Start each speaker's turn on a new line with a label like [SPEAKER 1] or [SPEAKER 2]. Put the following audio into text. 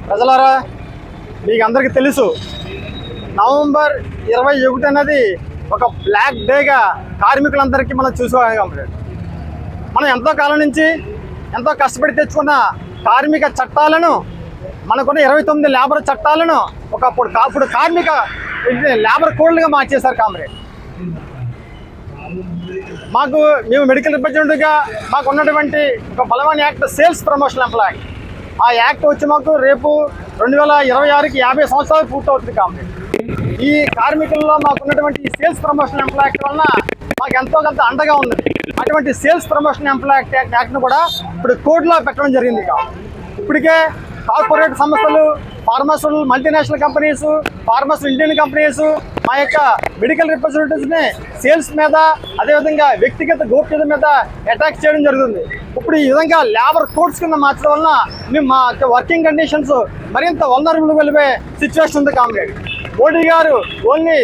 [SPEAKER 1] ప్రజలారా, మీకు అందరికీ తెలుసు, నవంబర్ 21 అనేది ఒక బ్లాక్ డేగా కార్మికులందరికీ మనం చూసుకోగలం. మనం ఎంతో కాలం నుంచి ఎంతో కష్టపడి తెచ్చుకున్న కార్మిక చట్టాలను, మనకున్న 29 లేబర్ చట్టాలను ఒకప్పుడు కార్మిక లేబర్ కోడ్లుగా మార్చేశారు కామ్రేడ్. మేము మెడికల్ రిప్రజెంటేటివ్గా మాకు ఉన్నటువంటి ఒక బలమైన act sales promotion employee act. ఆ యాక్ట్ వచ్చి మాకు రేపు 2026కి 50 సంవత్సరాలు పూర్తవుతుంది కామ్రేడ్. ఈ కార్మికుల్లో మాకు ఉన్నటువంటి ఈ సేల్స్ ప్రమోషన్ ఎంప్లాయ్ యాక్ట్ వలన మాకు ఎంతో కొంత అండగా ఉంది. అటువంటి సేల్స్ ప్రమోషన్ ఎంప్లాయ్ యాక్ట్ను కూడా ఇప్పుడు కోర్టులో పెట్టడం జరిగింది. ఇప్పటికే కార్పొరేట్ సంస్థలు, pharmaceutical multinational companies, pharmaceutical Indian companies మా యొక్క మెడికల్ రిప్రజెంటేటివ్స్ని సేల్స్ మీద, అదేవిధంగా వ్యక్తిగత గోప్యత మీద అటాక్ చేయడం జరుగుతుంది. ఇప్పుడు ఈ విధంగా లేబర్ కోడ్స్ కింద మార్చడం వలన మేము మా వర్కింగ్ కండిషన్స్ మరింత వల్నరబుల్ వెళ్ళిపోయే సిచ్యువేషన్ ఉంది కామ్రేడ్. మోడీ గారు ఓన్లీ